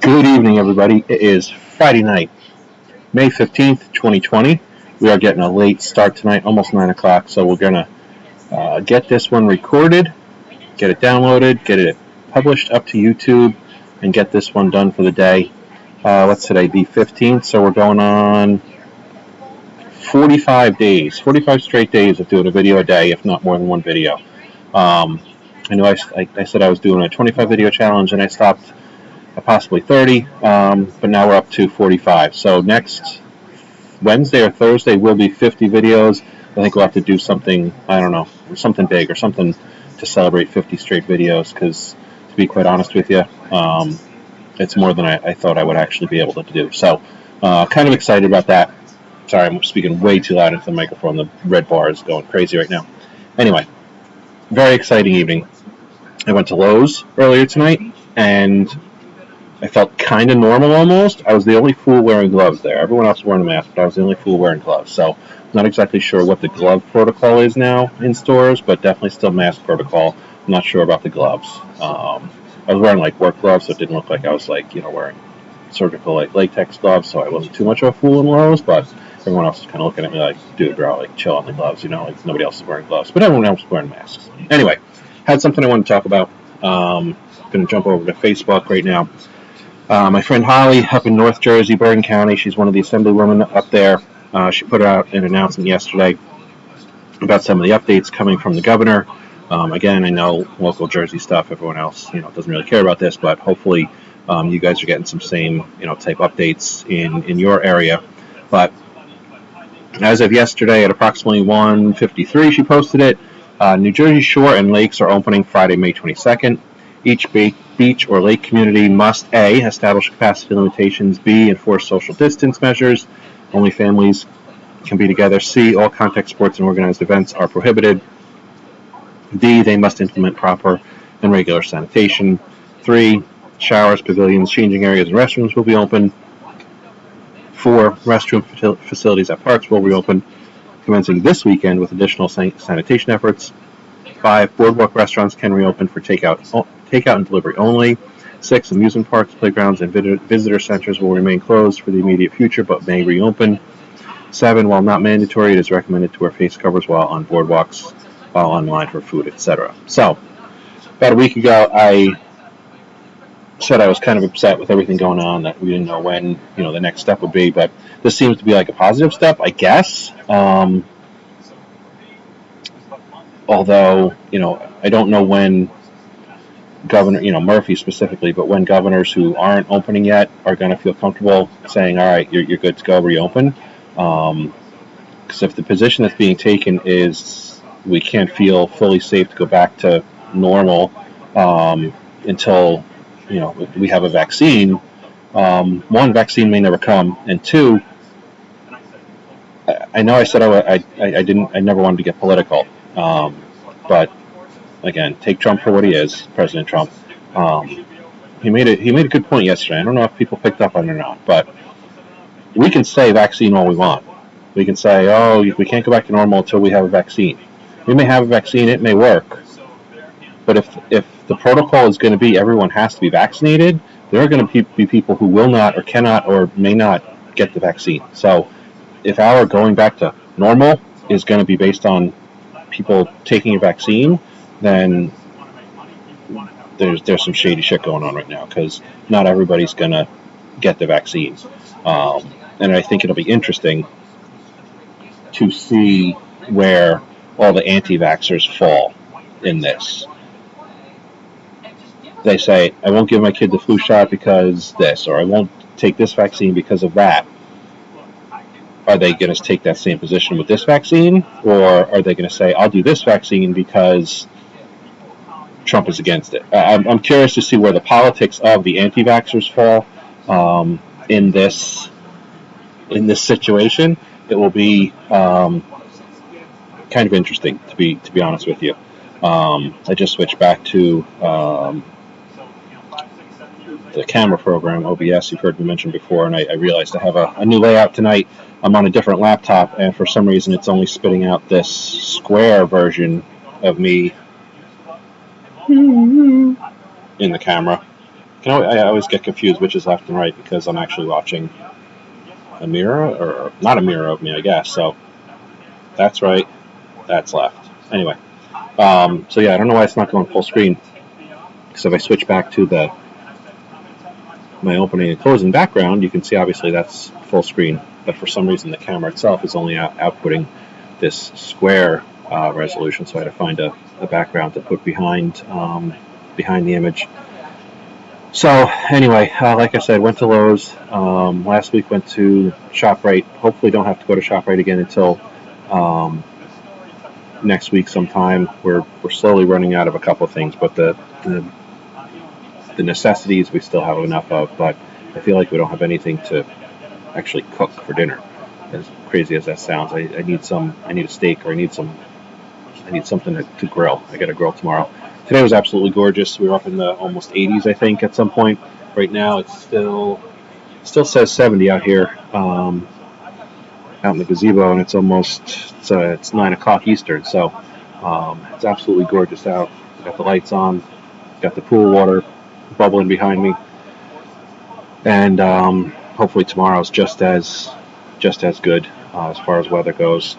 Good evening, everybody. It is Friday night, May 15th, 2020. We are getting a late start tonight, almost 9 o'clock, so we're going to get this one recorded, get it downloaded, get it published up to YouTube, and get this one done for the day. What's today? The 15th, so we're going on 45 days, 45 straight days of doing a video a day, if not more than one video. I know I said I was doing a 25 video challenge, and I stopped at possibly 30, but now we're up to 45. So next Wednesday or Thursday will be 50 videos. I think we'll have to do something, I don't know, something big or something to celebrate 50 straight videos, because to be quite honest with you, it's more than I thought I would actually be able to do. So kind of excited about that. Sorry, I'm speaking way too loud into the microphone. The red bar is going crazy right now. Anyway, very exciting evening. I went to Lowe's earlier tonight, and I felt kind of normal almost. I was the only fool wearing gloves there. Everyone else was wearing a mask, but I was the only fool wearing gloves. So not exactly sure what the glove protocol is now in stores, but definitely still mask protocol. I'm not sure about the gloves. I was wearing like work gloves, so it didn't look like I was like, wearing surgical like latex gloves, so I wasn't too much of a fool in Lowe's, but everyone else was kind of looking at me like, dude, bro, like chill on the gloves, like nobody else is wearing gloves, but everyone else was wearing masks. Anyway, had something I want to talk about. Going to jump over to Facebook right now. My friend Holly up in North Jersey, Bergen County, she's one of the assemblywomen up there. She put out an announcement yesterday about some of the updates coming from the governor. Again, I know local Jersey stuff, everyone else, doesn't really care about this, but hopefully you guys are getting some same, type updates in your area. But as of yesterday at approximately 1:53, she posted it. New Jersey shore and lakes are opening Friday, May 22nd. Each beach or lake community must A, establish capacity limitations, B, enforce social distance measures, only families can be together, C, all contact sports and organized events are prohibited, D, they must implement proper and regular sanitation, 3, showers, pavilions, changing areas, and restrooms will be open, 4, restroom facilities at parks will reopen, commencing this weekend with additional sanitation efforts. 5, boardwalk restaurants can reopen for takeout and delivery only. 6, amusement parks, playgrounds, and visitor centers will remain closed for the immediate future but may reopen. 7, while not mandatory, it is recommended to wear face covers while on boardwalks, while online for food, etc. So, about a week ago, I said I was kind of upset with everything going on, that we didn't know when, the next step would be, but this seems to be like a positive step, I guess. Although, I don't know when Governor, Murphy specifically, but when governors who aren't opening yet are going to feel comfortable saying, all right, you're good to go, reopen. Because if the position that's being taken is we can't feel fully safe to go back to normal until, we have a vaccine, one, vaccine may never come, and two, I know I said I never wanted to get political, but again, take Trump for what he is, President Trump. He made a good point yesterday. I don't know if people picked up on it or not, but we can say vaccine all we want. We can say, oh, we can't go back to normal until we have a vaccine. We may have a vaccine, it may work, but if the protocol is going to be everyone has to be vaccinated, there are going to be people who will not or cannot or may not get the vaccine. So if our going back to normal is going to be based on people taking a vaccine, then there's some shady shit going on right now, because not everybody's going to get the vaccine. And I think it'll be interesting to see where all the anti-vaxxers fall in this. They say, I won't give my kid the flu shot because this, or I won't take this vaccine because of that. Are they going to take that same position with this vaccine? Or are they going to say, I'll do this vaccine because Trump is against it? I'm curious to see where the politics of the anti-vaxxers fall in this situation. It will be kind of interesting, to be honest with you. I just switched back to the camera program, OBS, you've heard me mention before, and I realized I have a new layout tonight. I'm on a different laptop, and for some reason it's only spitting out this square version of me in the camera. I always get confused which is left and right because I'm actually watching a mirror, or not a mirror of me, I guess. So that's right, that's left. Anyway, so yeah, I don't know why it's not going full screen. Because if I switch back to my opening and closing background, you can see obviously that's full screen. But for some reason, the camera itself is only outputting this square resolution. So I had to find a background to put behind the image. So anyway, like I said, went to Lowe's. Last week went to ShopRite. Hopefully don't have to go to ShopRite again until next week sometime. We're slowly running out of a couple of things, but the necessities we still have enough of, but I feel like we don't have anything to actually cook for dinner. As crazy as that sounds, I need a steak, or I need something to grill. I got to grill tomorrow. Today was absolutely gorgeous. We were up in the almost 80s, I think, at some point. Right now, it's still says 70 out here, out in the gazebo, and it's 9 o'clock Eastern. So it's absolutely gorgeous out. Got the lights on, got the pool water bubbling behind me, and hopefully tomorrow's just as good as far as weather goes.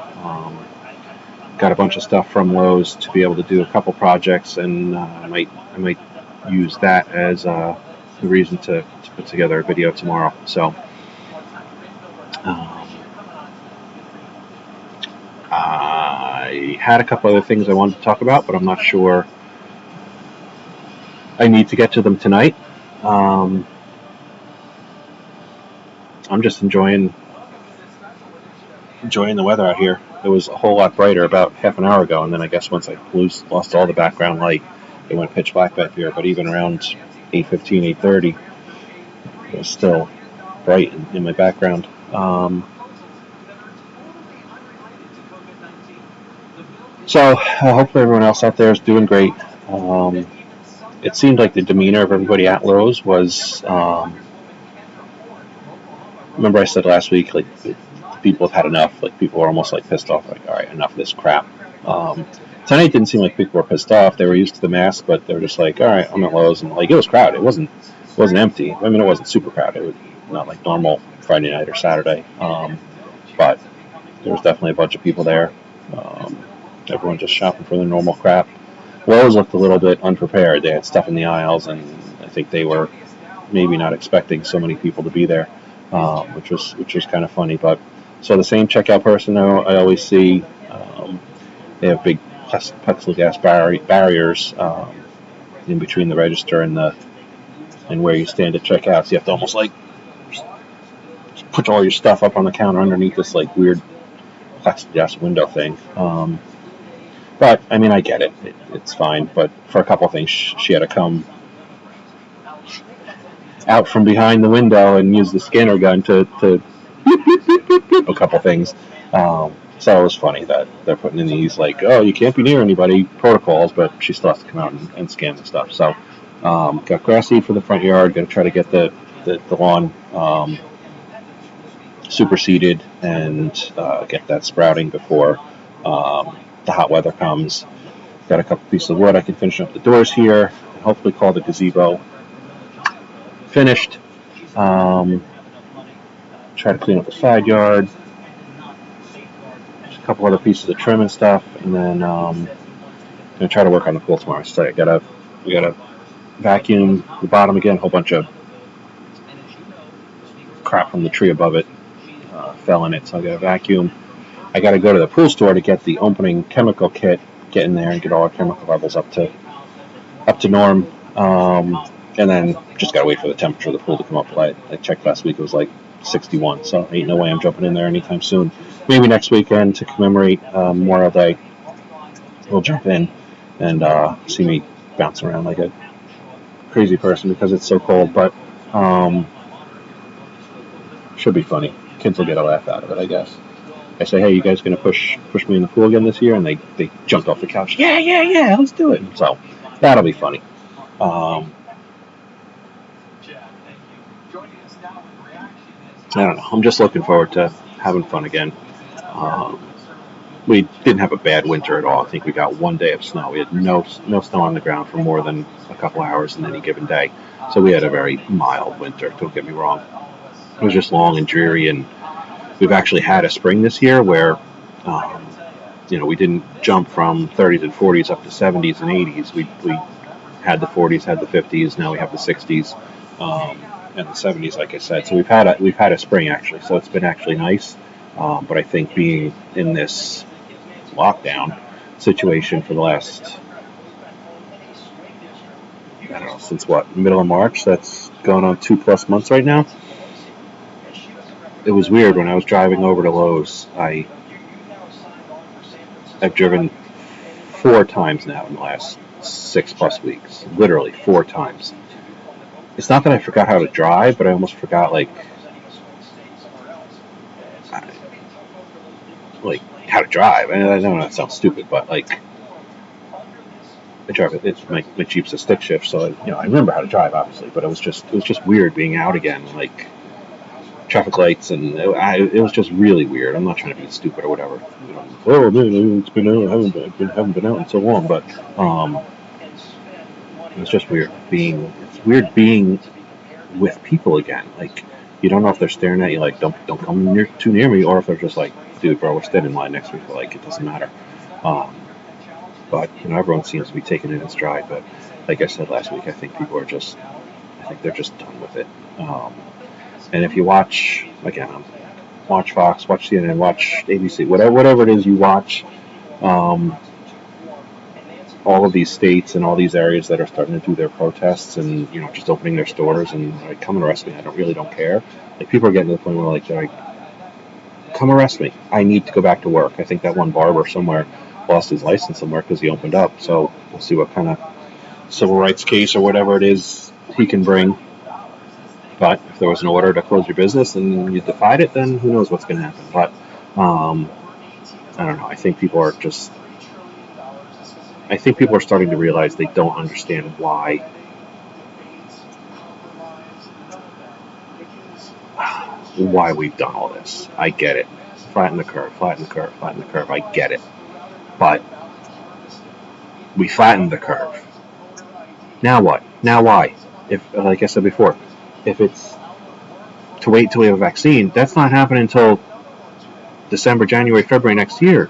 Got a bunch of stuff from Lowe's to be able to do a couple projects, and I might use that as a reason to put together a video tomorrow. So I had a couple other things I wanted to talk about, but I'm not sure I need to get to them tonight. I'm just enjoying the weather out here. It was a whole lot brighter about half an hour ago, and then I guess once I lost all the background light, it went pitch black back here. But even around 8:15, 8:30, it was still bright in my background. So hopefully everyone else out there is doing great. It seemed like the demeanor of everybody at Lowe's was. Remember I said last week, like, people have had enough. Like, people were almost like pissed off. Like, all right, enough of this crap. Tonight didn't seem like people were pissed off. They were used to the mask, but they were just like, all right, I'm at Lowe's, and like, it was crowded. It wasn't empty. I mean, it wasn't super crowded. It was not like normal Friday night or Saturday. But there was definitely a bunch of people there. Everyone just shopping for their normal crap. Lowe's looked a little bit unprepared. They had stuff in the aisles, and I think they were maybe not expecting so many people to be there, which was kind of funny. But so the same checkout person I always see. They have big plexiglass barriers in between the register and where you stand at checkout. So you have to almost like put all your stuff up on the counter underneath this like weird plexiglass window thing. But I mean, I get it. It's fine. But for a couple of things, she had to come out from behind the window and use the scanner gun to a couple things. So it was funny that they're putting in these like, oh, you can't be near anybody protocols, but she still has to come out and scan the stuff. So got grass seed for the front yard. Got to try to get the lawn super seeded and get that sprouting before the hot weather comes. Got a couple pieces of wood. I can finish up the doors here. Hopefully call the gazebo finished. Try to clean up the side yard. Just a couple other pieces of trim and stuff, and then gonna try to work on the pool tomorrow. So we gotta vacuum the bottom again. A whole bunch of crap from the tree above it fell in it, so I gotta vacuum. I gotta go to the pool store to get the opening chemical kit. Get in there and get all our chemical levels up to norm. And then just gotta wait for the temperature of the pool to come up. I checked last week; it was like 61. So ain't no way I'm jumping in there anytime soon. Maybe next weekend to commemorate Memorial Day, we'll jump in and see me bouncing around like a crazy person because it's so cold. But should be funny. Kids will get a laugh out of it, I guess. I say, hey, you guys gonna push me in the pool again this year? And they jumped off the couch. Yeah, let's do it. So that'll be funny. I don't know. I'm just looking forward to having fun again. we didn't have a bad winter at all. I think we got 1 day of snow. We had no snow on the ground for more than a couple hours in any given day. So we had a very mild winter. Don't get me wrong. It was just long and dreary, and we've actually had a spring this year where, um, we didn't jump from 30s and 40s up to 70s and 80s. We had the 40s, had the 50s. Now we have the 60s and the 70s, like I said. So we've had a spring actually. So it's been actually nice. But I think being in this lockdown situation for the last, I don't know, since what, middle of March? That's going on 2+ months right now. It was weird when I was driving over to Lowe's. I've driven 4 times now in the last 6+ weeks. Literally 4 times. It's not that I forgot how to drive, but I almost forgot like how to drive. I know that sounds stupid, but like I drive it. It's my Jeep's a stick shift, so I remember how to drive obviously, but it was just weird being out again, like traffic lights, and it was just really weird. I'm not trying to be stupid or whatever. Oh man, it's been out. I haven't been out in so long, but it was just weird it's weird being with people again. Like you don't know if they're staring at you like don't come too near me, or if they're just like, dude, bro, we're standing in line next week. Like it doesn't matter. But everyone seems to be taking it in stride. But like I said last week, I think they're just done with it. And if you watch again, watch Fox, watch CNN, watch ABC, whatever it is you watch, all of these states and all these areas that are starting to do their protests and just opening their stores and like, come and arrest me. I don't care. Like people are getting to the point where they're like, come arrest me. I need to go back to work. I think that one barber somewhere lost his license somewhere because he opened up. So we'll see what kind of civil rights case or whatever it is he can bring. But if there was an order to close your business and you defied it, then who knows what's going to happen. But I don't know. I think people are starting to realize they don't understand why we've done all this. I get it. Flatten the curve, flatten the curve, flatten the curve. I get it. But we flattened the curve. Now what? Now why? If, like I said before, if it's to wait until we have a vaccine, that's not happening until December, January, February next year.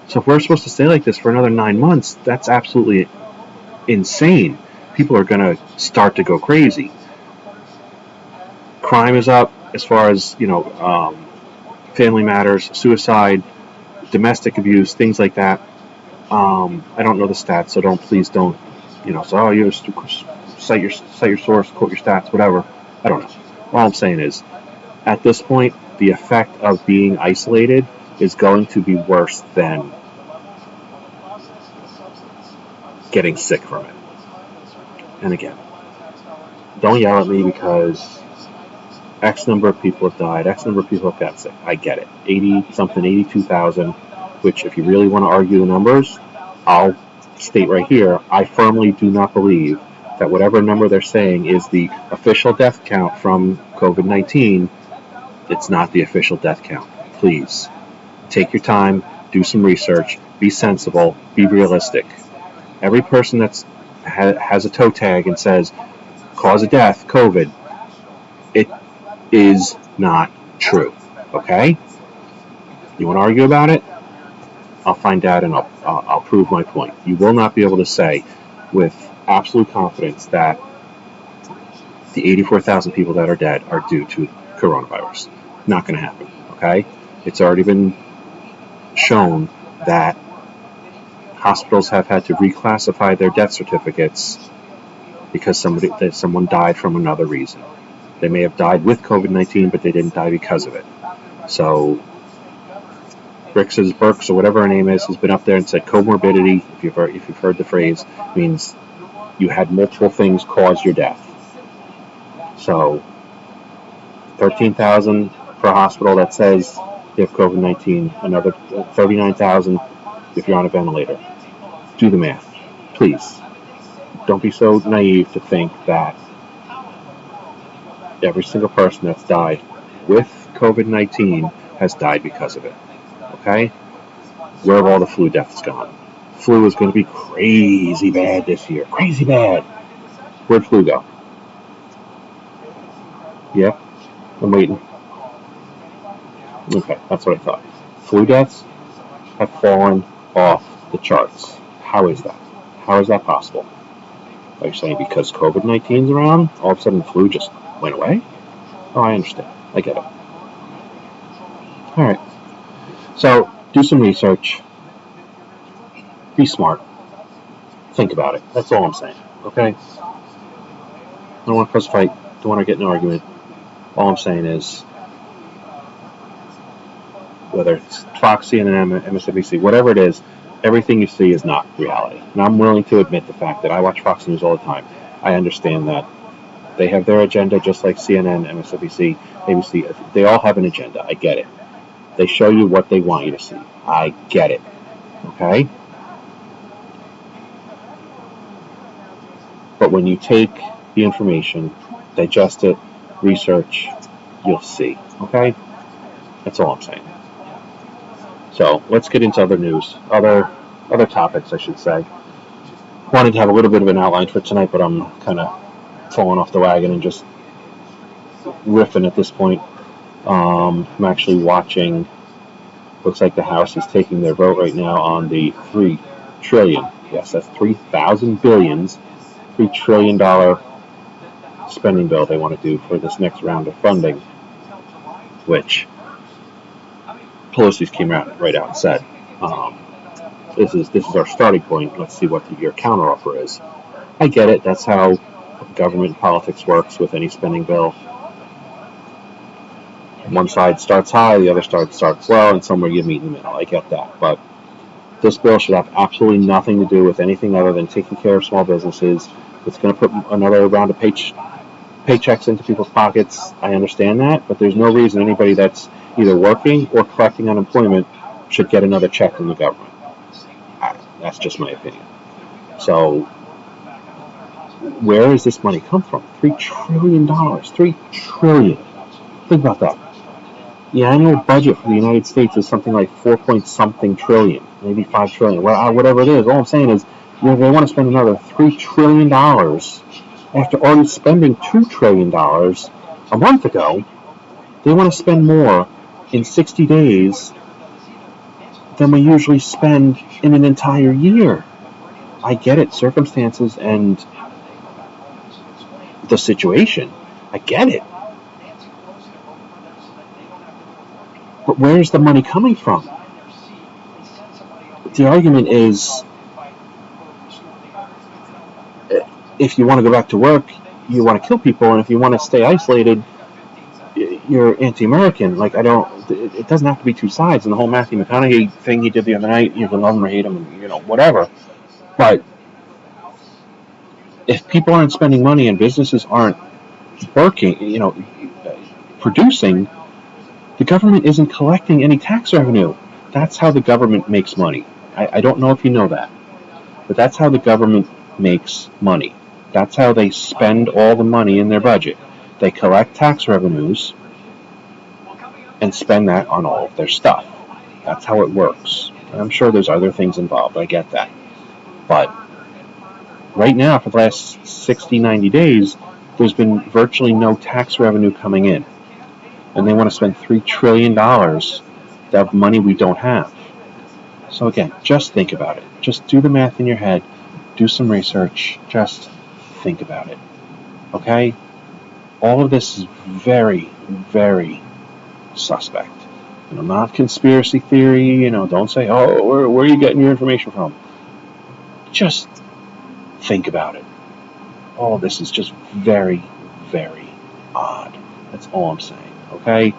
So if we're supposed to stay like this for another 9 months, that's absolutely insane. People are going to start to go crazy. Crime is up as far as, family matters, suicide, domestic abuse, things like that. I don't know the stats, so please don't, so you cite your source, quote your stats, whatever. I don't know. All I'm saying is, at this point, the effect of being isolated is going to be worse than getting sick from it. And again, don't yell at me because X number of people have died, X number of people have got sick. I get it. 82,000, which if you really want to argue the numbers, I'll state right here, I firmly do not believe that whatever number they're saying is the official death count from COVID-19. It's not the official death count. Please, take your time, do some research, be sensible, be realistic. Every person that has a toe tag and says, cause of death, COVID, it is not true. Okay? You want to argue about it? I'll find out and I'll prove my point. You will not be able to say with absolute confidence that the 84,000 people that are dead are due to coronavirus. Not going to happen. Okay? It's already been shown that hospitals have had to reclassify their death certificates because someone died from another reason. They may have died with COVID-19, but they didn't die because of it. So Burks or whatever her name is, has been up there and said comorbidity, if you've heard the phrase, means you had multiple things cause your death. So 13,000 per hospital that says you have COVID-19, another 39,000 if you're on a ventilator. Do the math, please. Don't be so naive to think that every single person that's died with COVID-19 has died because of it. Okay? Where have all the flu deaths gone? Flu is going to be crazy bad this year. Crazy bad. Where'd flu go? Yeah, I'm waiting. Okay, that's what I thought. Flu deaths have fallen off the charts. How is that? How is that possible? Are you saying because COVID-19 is around, all of a sudden the flu just went away? Oh, I understand. I get it. All right. So do some research. Be smart. Think about it. That's all I'm saying. Okay? I don't want to press a fight. Don't want to get in an argument. All I'm saying is, whether it's Fox, CNN, MSNBC, whatever it is, everything you see is not reality. And I'm willing to admit the fact that I watch Fox News all the time. I understand that they have their agenda just like CNN, MSNBC, ABC. They all have an agenda. I get it. They show you what they want you to see. I get it. Okay? But when you take the information, digest it, research, you'll see. Okay? That's all I'm saying. So let's get into other news, other topics, I should say. Wanted to have a little bit of an outline for tonight, but I'm kind of falling off the wagon and just riffing at this point. I'm actually watching. Looks like the House is taking their vote right now on the $3 trillion. Yes, that's 3,000 billions, $3 trillion spending bill they want to do for this next round of funding, which Pelosi's came right out and said, this is our starting point. Let's see what your counteroffer is. I get it. That's how government politics works with any spending bill. One side starts high, the other side starts low, and somewhere you meet in the middle. I get that. But this bill should have absolutely nothing to do with anything other than taking care of small businesses. It's going to put another round of paychecks into people's pockets. I understand that, but there's no reason anybody that's either working or collecting unemployment should get another check from the government. That's just my opinion. So where does this money come from? $3 trillion. $3 trillion. Think about that. The annual budget for the United States is something like 4-point-something trillion, maybe 5 trillion, whatever it is. All I'm saying is, they want to spend another $3 trillion after already spending $2 trillion a month ago. They want to spend more in 60 days than we usually spend in an entire year. I get it, circumstances and the situation. I get it. But where's the money coming from? The argument is, if you want to go back to work, you want to kill people, and if you want to stay isolated, you're anti-American. It doesn't have to be two sides. And the whole Matthew McConaughey thing he did the other night, you can love him or hate him, whatever. But if people aren't spending money and businesses aren't working, producing, the government isn't collecting any tax revenue. That's how the government makes money. I don't know if you know that, but that's how the government makes money. That's how they spend all the money in their budget. They collect tax revenues and spend that on all of their stuff. That's how it works. And I'm sure there's other things involved. I get that. But right now, for the last 60, 90 days, there's been virtually no tax revenue coming in. And they want to spend $3 trillion of money we don't have. So again, just think about it. Just do the math in your head. Do some research. Just think about it. Okay? All of this is very, very suspect. Not conspiracy theory. Don't say, oh, where are you getting your information from? Just think about it. All of this is just very, very odd. That's all I'm saying. Okay?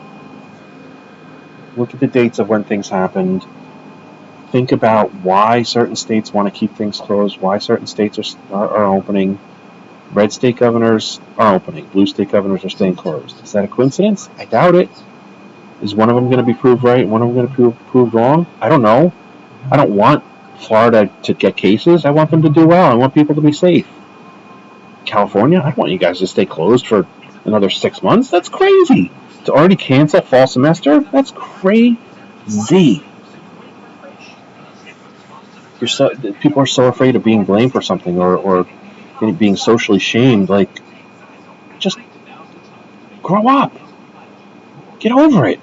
Look at the dates of when things happened. Think about why certain states want to keep things closed, why certain states are opening. Red state governors are opening. Blue state governors are staying closed. Is that a coincidence? I doubt it. Is one of them going to be proved right and one of them going to be proved wrong? I don't know. I don't want Florida to get cases. I want them to do well. I want people to be safe. California, I don't want you guys to stay closed for another 6 months. That's crazy. To already cancel fall semester? That's crazy. people are so afraid of being blamed for something or being socially shamed. Like, just grow up, get over it,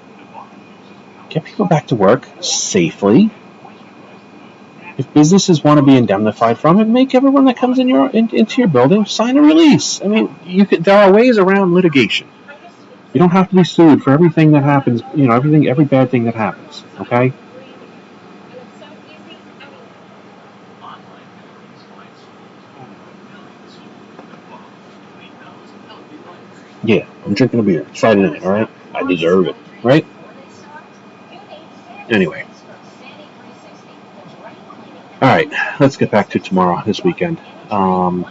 get people back to work safely. If businesses want to be indemnified from it, make everyone that comes into your building sign a release. I mean, there are ways around litigation. You don't have to be sued for everything that happens. Every bad thing that happens. Okay. Yeah, I'm drinking a beer. Friday night, all right? I deserve it, right? Anyway. All right, let's get back to tomorrow, this weekend. Probably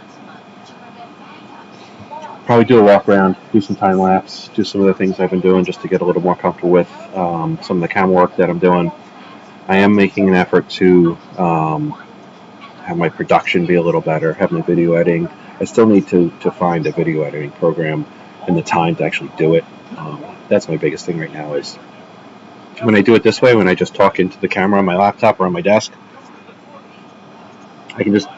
do a walk around, do some time lapse, do some of the things I've been doing just to get a little more comfortable with some of the camera work that I'm doing. I am making an effort to have my production be a little better, have my video editing. I still need to find a video editing program and the time to actually do it. That's my biggest thing right now is when I do it this way, when I just talk into the camera on my laptop or on my desk, I can just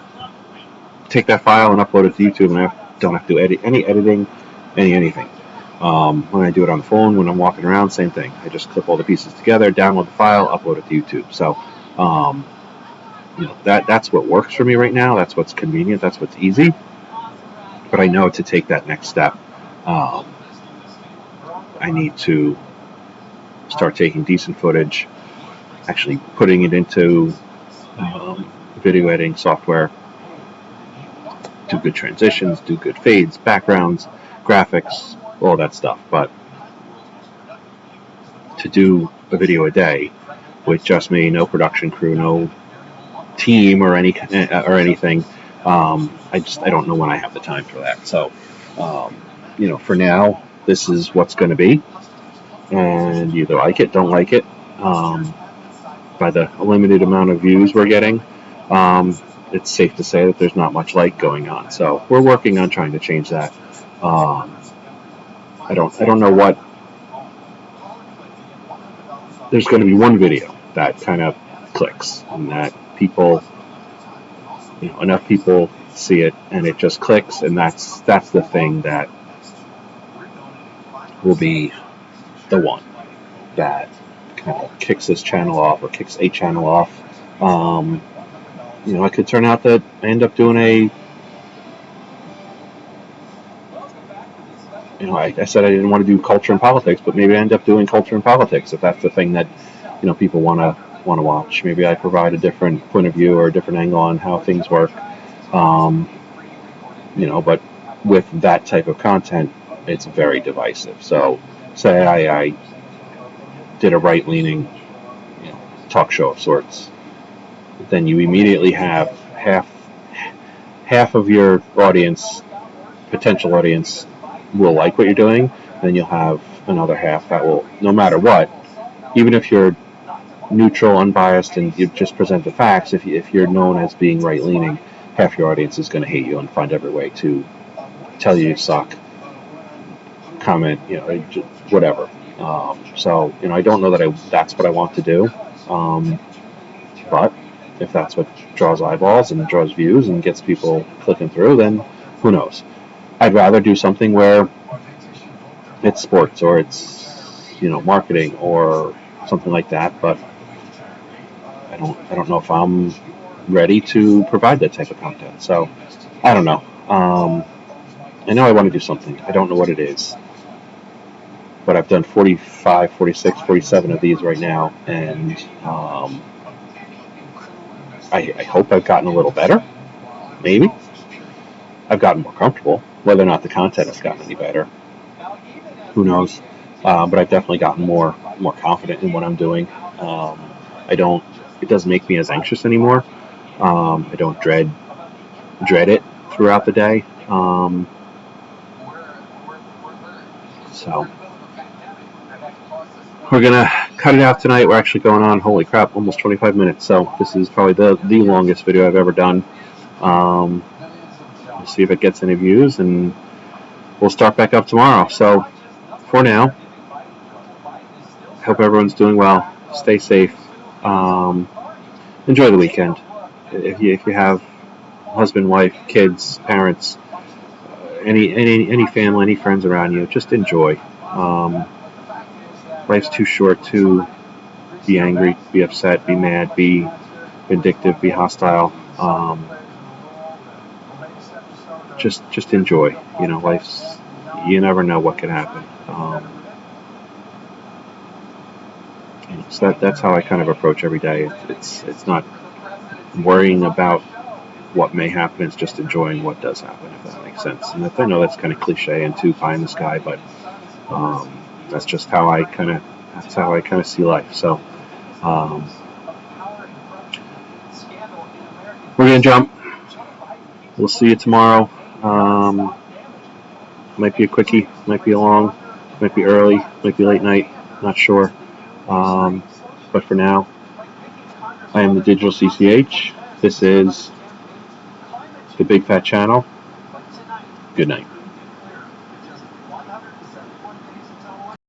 take that file and upload it to YouTube, and I don't have to do any editing, anything. When I do it on the phone, when I'm walking around, same thing. I just clip all the pieces together, download the file, upload it to YouTube. So, that's what works for me right now. That's what's convenient. That's what's easy. But I know to take that next step, I need to start taking decent footage, actually putting it into video editing software, do good transitions, do good fades, backgrounds, graphics, all that stuff. But to do a video a day with just me, no production crew, no team or anything, I don't know when I have the time for that. So, for now, this is what's going to be, and you either like it, don't like it. By the limited amount of views we're getting, it's safe to say that there's not much like going on. So we're working on trying to change that. I don't know what. There's going to be one video that kind of clicks and that people, enough people see it and it just clicks, and that's the thing that will be the one that kind of kicks this channel off or kicks a channel off. It could turn out that I end up doing I said I didn't want to do culture and politics, but maybe I end up doing culture and politics if that's the thing that, people want to watch. Maybe I provide a different point of view or a different angle on how things work. But with that type of content, it's very divisive. So, say I did a right-leaning, talk show of sorts, then you immediately have half of your potential audience, will like what you're doing. Then you'll have another half that will, no matter what, even if you're neutral, unbiased, and you just present the facts, if you're known as being right-leaning, half your audience is going to hate you and find every way to tell you suck, comment, whatever. So, I don't know that that's what I want to do. But if that's what draws eyeballs and draws views and gets people clicking through, then who knows? I'd rather do something where it's sports or it's, marketing or something like that, but I don't know if I'm ready to provide that type of content. So I don't know. I know I want to do something. I don't know what it is. But I've done 45, 46, 47 of these right now, and I hope I've gotten a little better. Maybe. I've gotten more comfortable. Whether or not the content has gotten any better, who knows? But I've definitely gotten more confident in what I'm doing. It doesn't make me as anxious anymore. I don't dread it throughout the day. So we're going to cut it out tonight. We're actually going on, holy crap, almost 25 minutes. So this is probably the longest video I've ever done. We'll see if it gets any views, and we'll start back up tomorrow. So for now, hope everyone's doing well. Stay safe. Enjoy the weekend. if you have husband, wife, kids, parents, any family, any friends around you, just enjoy. Life's too short to be angry, be upset, be mad, be vindictive, be hostile. Just enjoy. Life's, you never know what can happen. So that's how I kind of approach every day. It's not worrying about what may happen. It's just enjoying what does happen, if that makes sense. And I know that's kind of cliche and too pie in the sky, but that's just how I kind of see life. So we're gonna jump. We'll see you tomorrow. Might be a quickie, might be a long, might be early, might be late night. Not sure. But for now, I am the Digital CCH. This is the Big Fat Channel. Good night.